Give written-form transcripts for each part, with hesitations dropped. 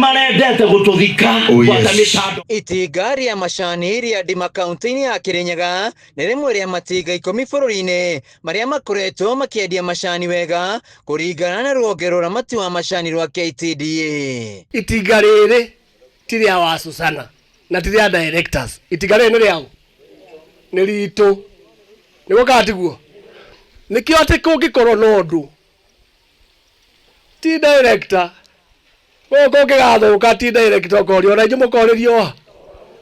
marendete gututhika gwatanitando itinga ria macani ria Ndima kaunti-ini ya Kirinyaga ni rimwe ria matinga 10 bururi-ini maria makoretwo makiendia macani wega kuringana na rwonge rwa ramati wa macani rwa KTDA. Itinga riri ti ria wa Susana na ti ria directors. Itinga riri ni riao, ni ritu, ni gukatiguo nikio ati kungikorwo na undu ti director Woko kigatho ukati director korio na njumo korio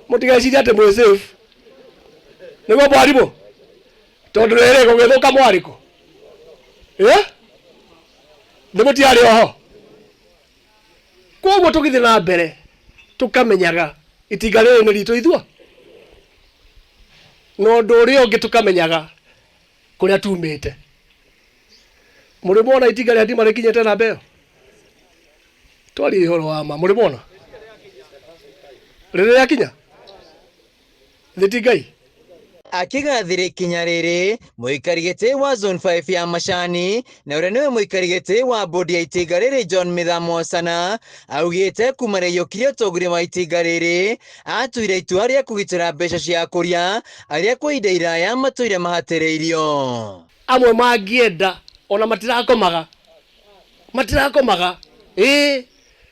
mutigeciria ati mwe safe nigo bwarimu tondu rere gugithuka mwariko nimutiari oho koguo tugithi na mbere tukamenyaga itinga riri ni ritu ithua no nduri ungi tukamenyaga kuria tumite muri mona itinga ria Ndima rikinyete na mbeo twari horo wa ma muri mona rere yakinya thitingai akigathire kinya riri muikarigite wa zone 5 ya macani na uria niwe muikarigite wa bodi ya itinga riri John Mithamo Sana augite kumareyo kirio togire wa itinga riri atuire itua ria kugitira mbeca cia kuria aria kwa ida iraya matuire mahatereirio amwe mangienda ona matirakomaga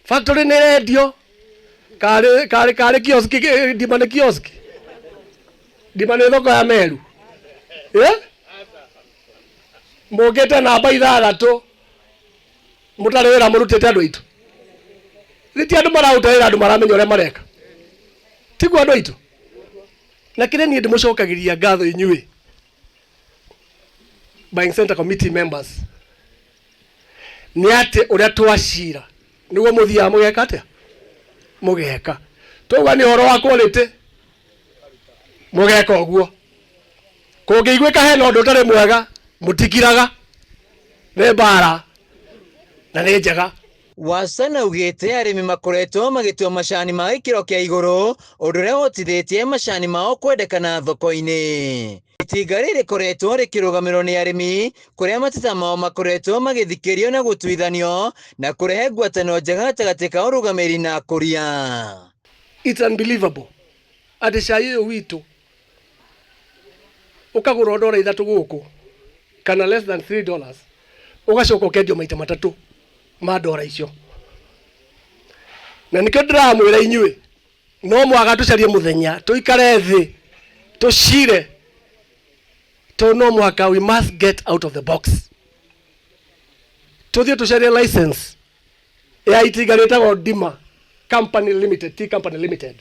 factory ni radio kare kioski Ndima ni kioski Ndima ni thoko ya Meru mugite namba 6 mutari wira murutite andu itu riti andu marauta wira andu maramenya uria mareka tiguo andu itu na kire ni ndimucokagiria ngatho inyui buying center committee members ni ati uria twacira niguo muthia mugeka atia mugeka tuga ni horo wa quality mugeka oguo kungigwika hena undu utari mwega mutikiraga ne bara na ne njega Wasana ugite arimi makoretwo magitwa macani ma gikiro kia iguru undu ria hotithitie macani mao kwendekana thoko-ini. Itinga riri koretwo rikirugamirwo ni arimi kuria mateta mao makoretwo magithikirio na gutuithanio na kurehe ngwatanio njega gatagati ka urugamiri na kuria. It's unbelievable ati cai uyu witu ukagura ndora 3 guku kana less than $3 ugacoka ukendio maita 3 ma ndora icio na nikio ndiramwira inyui no mwaga tucarie muthenya tuikare thi tucire to no mwaka we must get out of the box tuthie tucarie license ya itinga ritagwo Ndima Company Limited, Tea Company Limited.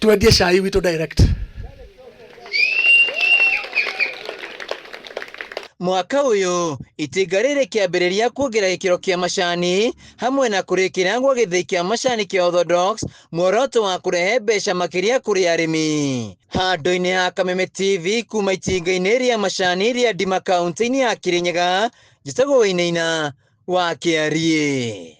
Tuendie cai witu direct. Mwaka uyu itinga riri kiambiriria kuongerera gikiro kia macani hamwe na kurikira gwa githii kia macani kia Orthodox muoroto wa kurehe mbeca makiria kuri arimi. Handu-ini ha Kameme TV kuma itinga-ini ria macani ria Ndima kaunti-ini ya Kirinyaga njitagwo Wainaina wa Kiarie.